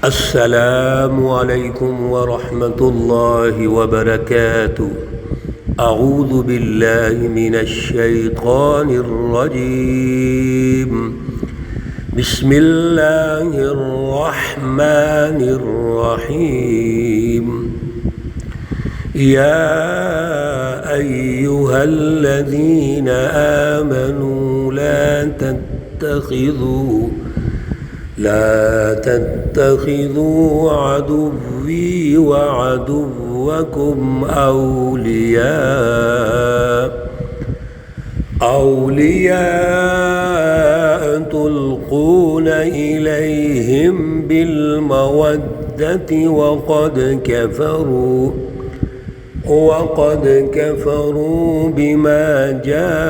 السلام علیکم ورحمۃ اللہ وبرکاتہ۔ اعوذ باللہ من الشیطان الرجیم، بسم اللہ الرحمن الرحیم۔ یا ایہا الذین آمنوا لا تتخذوا عدوی وعدوکم اولیاء تلقون الیہم بالمودۃ وقد کفروا بما جاءکم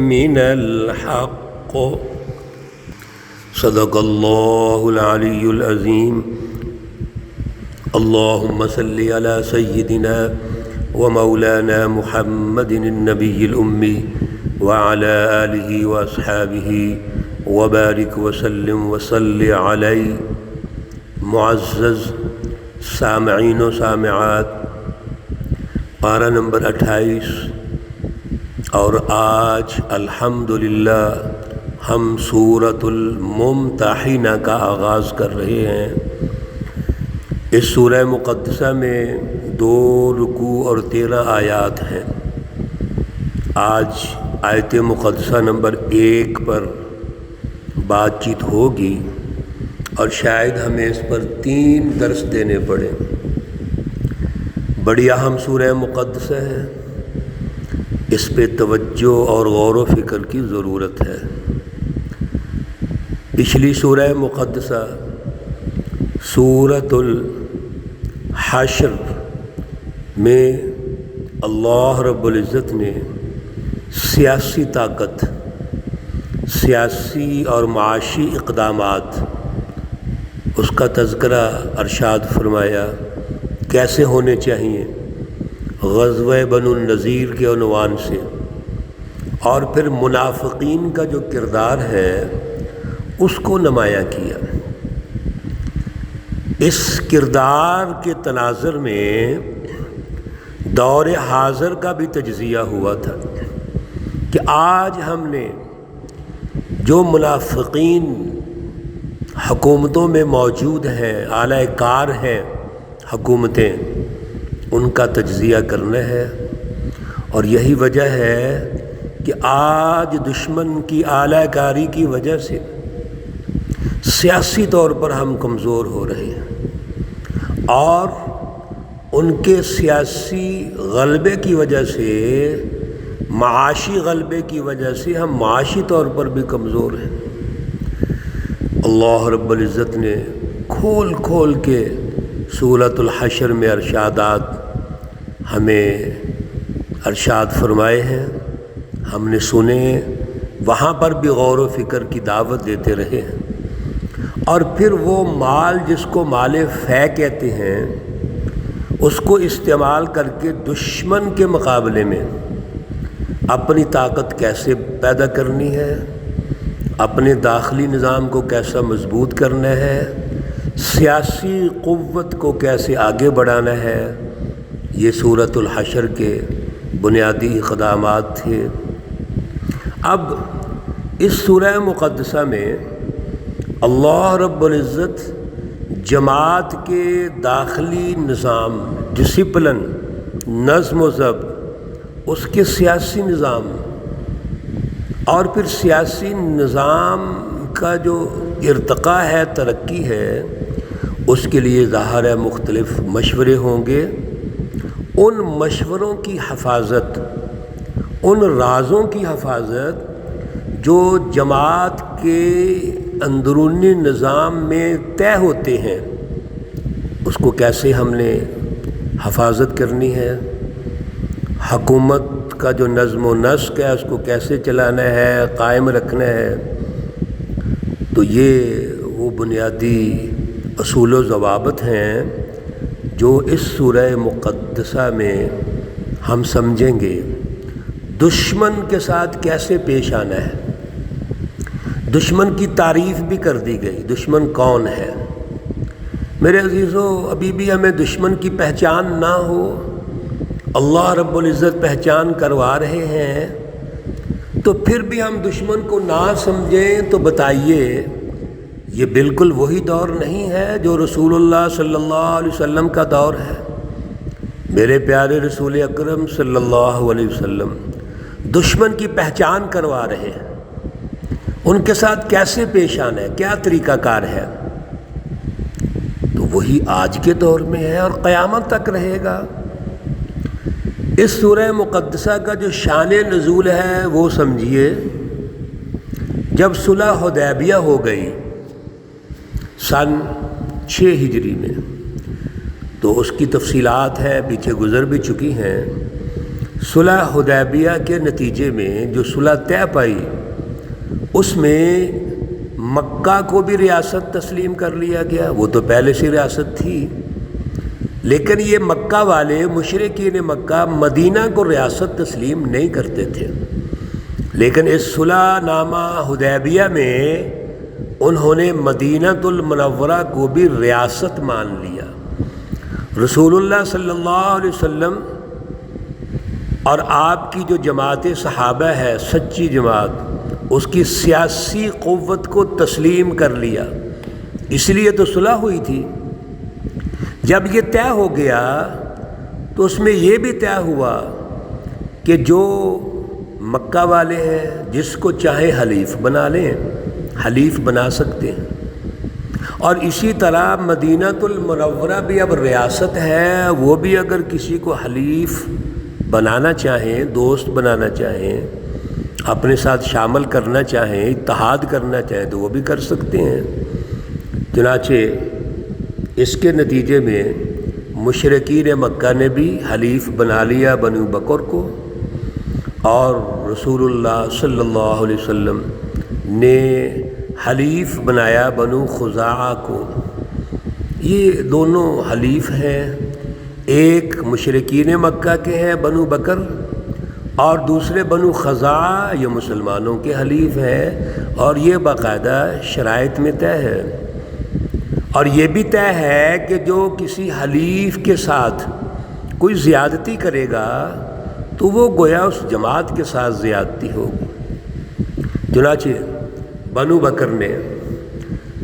من الحق۔ صدق اللہ العلی العظیم۔ اللہم صلی علی سیدنا ومولانا محمد النبی الامی وعلی آلہ واصحابہ وبارک وسلم وصلی علیہ۔ معزز سامعین و سامعات، پارہ نمبر 28، اور آج الحمدللہ ہم سورۃ الممتحنہ کا آغاز کر رہے ہیں۔ اس سورہ مقدسہ میں 2 رکوع اور 13 آیات ہیں۔ آج آیت مقدسہ نمبر 1 پر بات چیت ہوگی، اور شاید ہمیں اس پر 3 درس دینے پڑے۔ بڑی اہم سورہ مقدسہ ہے، اس پہ توجہ اور غور و فکر کی ضرورت ہے۔ پچھلی سورہ مقدسہ سورۃ الحشر میں اللہ رب العزت نے سیاسی طاقت، سیاسی اور معاشی اقدامات، اس کا تذکرہ ارشاد فرمایا کیسے ہونے چاہیے غزوہ بنو النضیر کے عنوان سے، اور پھر منافقین کا جو کردار ہے اس کو نمایاں کیا۔ اس کردار کے تناظر میں دور حاضر کا بھی تجزیہ ہوا تھا کہ آج ہم نے جو منافقین حکومتوں میں موجود ہیں، اعلی کار ہیں حکومتیں، ان کا تجزیہ کرنا ہے۔ اور یہی وجہ ہے کہ آج دشمن کی اعلی کاری کی وجہ سے سیاسی طور پر ہم کمزور ہو رہے ہیں، اور ان کے سیاسی غلبے کی وجہ سے، معاشی غلبے کی وجہ سے ہم معاشی طور پر بھی کمزور ہیں۔ اللہ رب العزت نے کھول کھول کے سورۃ الحشر میں ارشادات ہمیں ارشاد فرمائے ہیں، ہم نے سنے، وہاں پر بھی غور و فکر کی دعوت دیتے رہے ہیں۔ اور پھر وہ مال جس کو مال فے کہتے ہیں، اس کو استعمال کر کے دشمن کے مقابلے میں اپنی طاقت کیسے پیدا کرنی ہے، اپنے داخلی نظام کو کیسا مضبوط کرنا ہے، سیاسی قوت کو کیسے آگے بڑھانا ہے، یہ سورۃ الحشر کے بنیادی اقدامات تھے۔ اب اس سورہ مقدسہ میں اللہ رب العزت جماعت کے داخلی نظام، ڈسپلن، نظم و ضبط، اس کے سیاسی نظام، اور پھر سیاسی نظام کا جو ارتقاء ہے، ترقی ہے، اس کے لیے ظاہر ہے مختلف مشورے ہوں گے۔ ان مشوروں کی حفاظت، ان رازوں کی حفاظت جو جماعت کے اندرونی نظام میں طے ہوتے ہیں، اس کو کیسے ہم نے حفاظت کرنی ہے، حکومت کا جو نظم و نسق ہے اس کو کیسے چلانا ہے، قائم رکھنا ہے، تو یہ وہ بنیادی اصول و ضوابط ہیں جو اس سورہ مقدسہ میں ہم سمجھیں گے۔ دشمن کے ساتھ کیسے پیش آنا ہے، دشمن کی تعریف بھی کر دی گئی، دشمن کون ہے۔ میرے عزیزو، ابھی بھی ہمیں دشمن کی پہچان نہ ہو، اللہ رب العزت پہچان کروا رہے ہیں، تو پھر بھی ہم دشمن کو نہ سمجھیں تو بتائیے یہ بالکل وہی دور نہیں ہے جو رسول اللہ صلی اللہ علیہ وسلم کا دور ہے۔ میرے پیارے رسول اکرم صلی اللہ علیہ وسلم دشمن کی پہچان کروا رہے ہیں، ان کے ساتھ کیسے پیش آنا ہے، کیا طریقہ کار ہے، تو وہی آج کے دور میں ہے اور قیامت تک رہے گا۔ اس سورہ مقدسہ کا جو شان نزول ہے وہ سمجھیے، جب صلح حدیبیہ ہو گئی سن 6 ہجری میں، تو اس کی تفصیلات ہیں، پیچھے گزر بھی چکی ہیں۔ صلح حدیبیہ کے نتیجے میں جو صلح طے پائی، اس میں مکہ کو بھی ریاست تسلیم کر لیا گیا، وہ تو پہلے سے ریاست تھی، لیکن یہ مکہ والے مشرکین مکہ مدینہ کو ریاست تسلیم نہیں کرتے تھے، لیکن اس صلح نامہ حدیبیہ میں انہوں نے مدینۃ المنورہ کو بھی ریاست مان لیا۔ رسول اللہ صلی اللہ علیہ وسلم اور آپ کی جو جماعت صحابہ ہے، سچی جماعت، اس کی سیاسی قوت کو تسلیم کر لیا، اس لیے تو صلح ہوئی تھی۔ جب یہ طے ہو گیا تو اس میں یہ بھی طے ہوا کہ جو مکہ والے ہیں جس کو چاہے حلیف بنا لیں، حلیف بنا سکتے ہیں، اور اسی طرح مدینۃ المنورہ بھی اب ریاست ہے، وہ بھی اگر کسی کو حلیف بنانا چاہیں، دوست بنانا چاہیں، اپنے ساتھ شامل کرنا چاہیں، اتحاد کرنا چاہیں تو وہ بھی کر سکتے ہیں۔ چنانچہ اس کے نتیجے میں مشرکین مکہ نے بھی حلیف بنا لیا بنو بکر کو، اور رسول اللہ صلی اللہ علیہ وسلم نے حلیف بنایا بنو خزاعہ کو۔ یہ دونوں حلیف ہیں، ایک مشرکین مکہ کے ہیں بنو بکر، اور دوسرے بنو خزاعہ یہ مسلمانوں کے حلیف ہیں، اور یہ باقاعدہ شرائط میں طے ہے۔ اور یہ بھی طے ہے کہ جو کسی حلیف کے ساتھ کوئی زیادتی کرے گا تو وہ گویا اس جماعت کے ساتھ زیادتی ہوگی۔ چنانچہ بنو بکر نے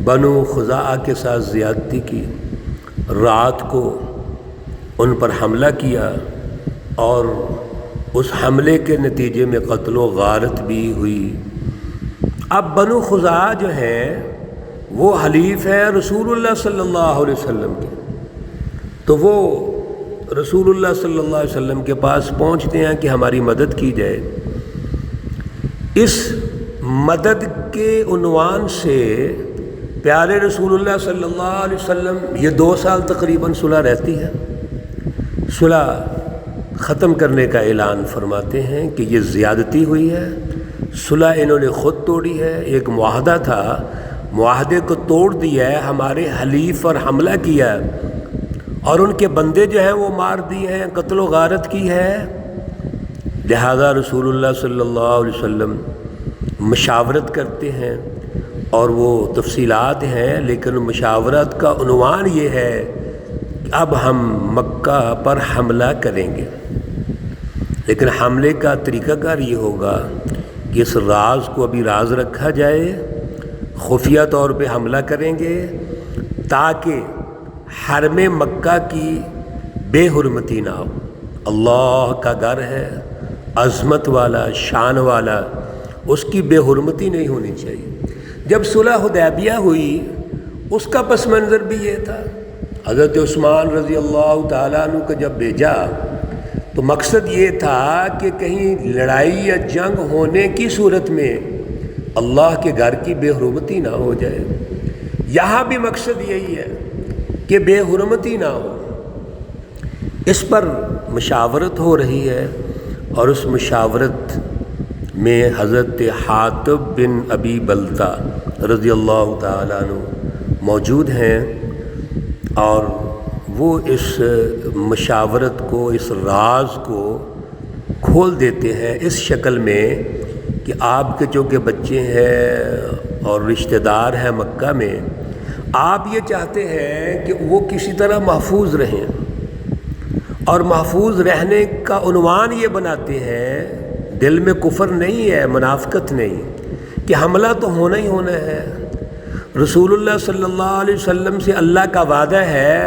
بنو خزاعہ کے ساتھ زیادتی کی، رات کو ان پر حملہ کیا، اور اس حملے کے نتیجے میں قتل و غارت بھی ہوئی۔ اب بنو خزاعہ جو ہیں وہ حلیف ہے رسول اللہ صلی اللہ علیہ وسلم کے، تو وہ رسول اللہ صلی اللہ علیہ وسلم کے پاس پہنچتے ہیں کہ ہماری مدد کی جائے۔ اس مدد کے عنوان سے پیارے رسول اللہ صلی اللہ علیہ وسلم یہ 2 سال تقریباً صلح رہتی ہے، صلح ختم کرنے کا اعلان فرماتے ہیں کہ یہ زیادتی ہوئی ہے، صلح انہوں نے خود توڑی ہے، ایک معاہدہ تھا، معاہدے کو توڑ دیا ہے، ہمارے حلیف پر حملہ کیا ہے، اور ان کے بندے جو ہیں وہ مار دیے ہیں، قتل و غارت کی ہے۔ لہذا رسول اللہ صلی اللہ علیہ وسلم مشاورت کرتے ہیں، اور وہ تفصیلات ہیں، لیکن مشاورت کا عنوان یہ ہے کہ اب ہم مکہ پر حملہ کریں گے، لیکن حملے کا طریقہ کار یہ ہوگا کہ اس راز کو ابھی راز رکھا جائے، خفیہ طور پہ حملہ کریں گے تاکہ حرم مکہ کی بے حرمتی نہ ہو۔ اللہ کا گھر ہے، عظمت والا، شان والا، اس کی بے حرمتی نہیں ہونی چاہیے۔ جب صلح حدیبیہ ہوئی اس کا پس منظر بھی یہ تھا، حضرت عثمان رضی اللہ تعالیٰ عنہ کو جب بھیجا تو مقصد یہ تھا کہ کہیں لڑائی یا جنگ ہونے کی صورت میں اللہ کے گھر کی بے حرمتی نہ ہو جائے۔ یہاں بھی مقصد یہی ہے کہ بے حرمتی نہ ہو۔ اس پر مشاورت ہو رہی ہے، اور اس مشاورت میں حضرت حاطب بن ابی بلتہ رضی اللہ تعالیٰ عنہ موجود ہیں، اور وہ اس مشاورت کو، اس راز کو کھول دیتے ہیں اس شکل میں کہ آپ کے چونکہ بچے ہیں اور رشتہ دار ہیں مکہ میں، آپ یہ چاہتے ہیں کہ وہ کسی طرح محفوظ رہیں، اور محفوظ رہنے کا عنوان یہ بناتے ہیں، دل میں کفر نہیں ہے، منافقت نہیں، کہ حملہ تو ہونا ہی ہونا ہے، رسول اللہ صلی اللہ علیہ وسلم سے اللہ کا وعدہ ہے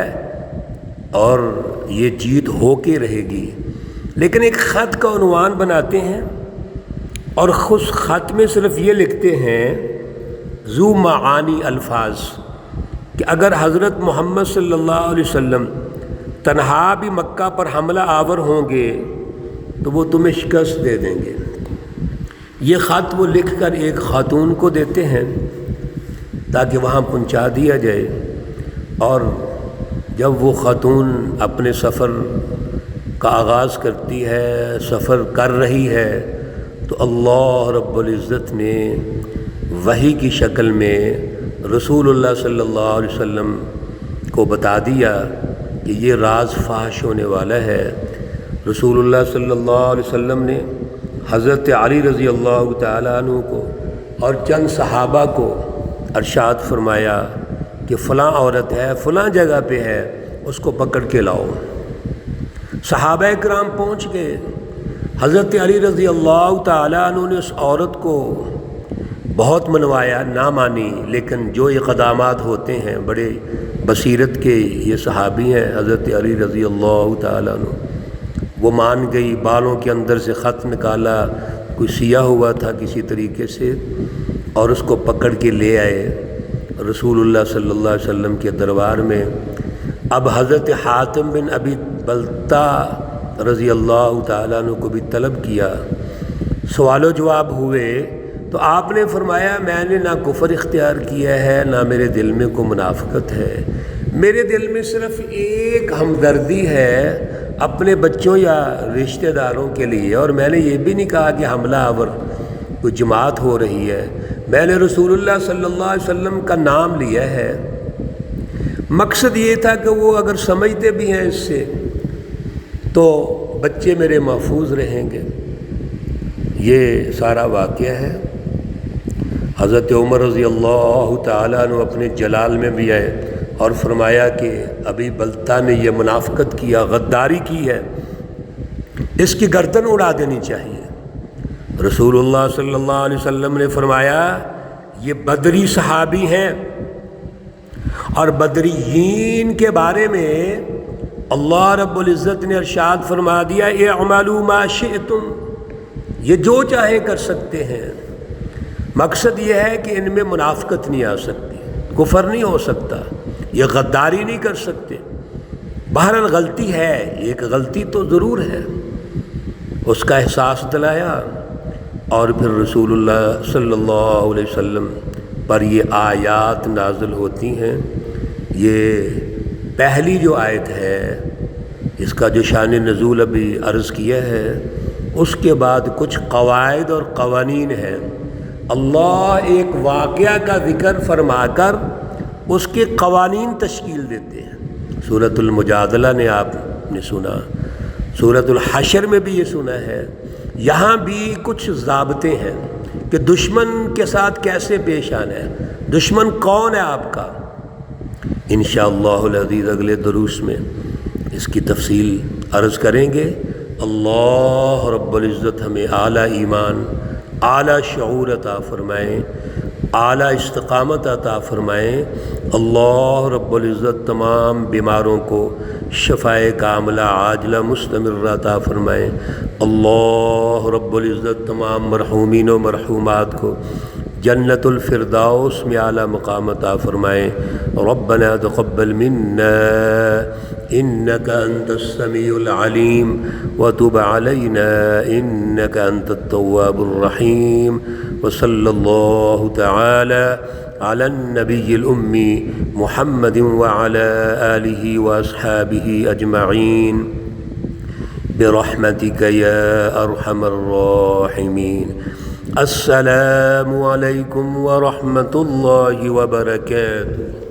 اور یہ جیت ہو کے رہے گی، لیکن ایک خط کا عنوان بناتے ہیں اور خود خط میں صرف یہ لکھتے ہیں ذو معانی الفاظ، کہ اگر حضرت محمد صلی اللہ علیہ وسلم تنہا بھی مکہ پر حملہ آور ہوں گے تو وہ تمہیں شکست دے دیں گے۔ یہ خط وہ لکھ کر ایک خاتون کو دیتے ہیں تاکہ وہاں پہنچا دیا جائے، اور جب وہ خاتون اپنے سفر کا آغاز کرتی ہے، سفر کر رہی ہے، تو اللہ رب العزت نے وحی کی شکل میں رسول اللہ صلی اللہ علیہ وسلم کو بتا دیا کہ یہ راز فاش ہونے والا ہے۔ رسول اللہ صلی اللہ علیہ وسلم نے حضرت علی رضی اللہ تعالیٰ عنہ کو اور چند صحابہ کو ارشاد فرمایا کہ فلاں عورت ہے، فلاں جگہ پہ ہے، اس کو پکڑ کے لاؤ۔ صحابہ کرام پہنچ گئے، حضرت علی رضی اللہ تعالیٰ عنہ نے اس عورت کو بہت منوایا، نہ مانی، لیکن جو اقدامات ہوتے ہیں بڑے بصیرت کے یہ صحابی ہیں حضرت علی رضی اللہ تعالیٰ عنہ، وہ مان گئی، بالوں کے اندر سے خط نکالا، کوئی سیاہ ہوا تھا کسی طریقے سے، اور اس کو پکڑ کے لے آئے رسول اللہ صلی اللہ علیہ وسلم کے دربار میں۔ اب حضرت حاتم بن ابی بلتہ رضی اللہ تعالیٰ عنہ کو بھی طلب کیا، سوال و جواب ہوئے، تو آپ نے فرمایا میں نے نہ کفر اختیار کیا ہے، نہ میرے دل میں کوئی منافقت ہے، میرے دل میں صرف ایک ہمدردی ہے اپنے بچوں یا رشتہ داروں کے لیے، اور میں نے یہ بھی نہیں کہا کہ حملہ آور کوئی جماعت ہو رہی ہے، میں نے رسول اللہ صلی اللہ علیہ وسلم کا نام لیا ہے۔ مقصد یہ تھا کہ وہ اگر سمجھتے بھی ہیں اس سے تو بچے میرے محفوظ رہیں گے۔ یہ سارا واقعہ ہے۔ حضرت عمر رضی اللہ تعالیٰ عنہ اپنے جلال میں بھی آئے اور فرمایا کہ ابی بلتہ نے یہ منافقت کیا، غداری کی ہے، اس کی گردن اڑا دینی چاہیے۔ رسول اللہ صلی اللہ علیہ وسلم نے فرمایا یہ بدری صحابی ہیں، اور بدریین کے بارے میں اللہ رب العزت نے ارشاد فرما دیا اعملوا ما شئتم، یہ جو چاہیں کر سکتے ہیں۔ مقصد یہ ہے کہ ان میں منافقت نہیں آ سکتی، کفر نہیں ہو سکتا، یہ غداری نہیں کر سکتے۔ بہرحال غلطی ہے، ایک غلطی تو ضرور ہے، اس کا احساس دلایا، اور پھر رسول اللہ صلی اللہ علیہ وسلم پر یہ آیات نازل ہوتی ہیں۔ یہ پہلی جو آیت ہے اس کا جو شان نزول ابھی عرض کیا ہے، اس کے بعد کچھ قواعد اور قوانین ہیں۔ اللہ ایک واقعہ کا ذکر فرما کر اس کے قوانین تشکیل دیتے ہیں۔ سورۃ المجادلہ نے آپ نے سنا، سورۃ الحشر میں بھی یہ سنا ہے، یہاں بھی کچھ ضابطے ہیں کہ دشمن کے ساتھ کیسے پیش آنا ہے، دشمن کون ہے آپ کا۔ انشاءاللہ العزیز اگلے دروس میں اس کی تفصیل عرض کریں گے۔ اللہ رب العزت ہمیں اعلیٰ ایمان، اعلیٰ شعور عطا فرمائیں، اعلیٰ استقامت عطا فرمائیں۔ اللہ رب العزت تمام بیماروں کو شفائے کاملہ عاجلہ مستمرہ عطا فرمائیں۔ اللہ رب العزت تمام مرحومین و مرحومات کو جنت الفردوس میں اعلیٰ مقام عطا فرمائیں۔ ربنا تقبل منا انك انت السميع العليم وتب علينا انك انت التواب الرحيم، وصلى الله تعالى على النبي الأمي محمد وعلى آله وأصحابه أجمعين برحمتك يا أرحم الراحمين۔ السلام عليكم ورحمة الله وبركاته۔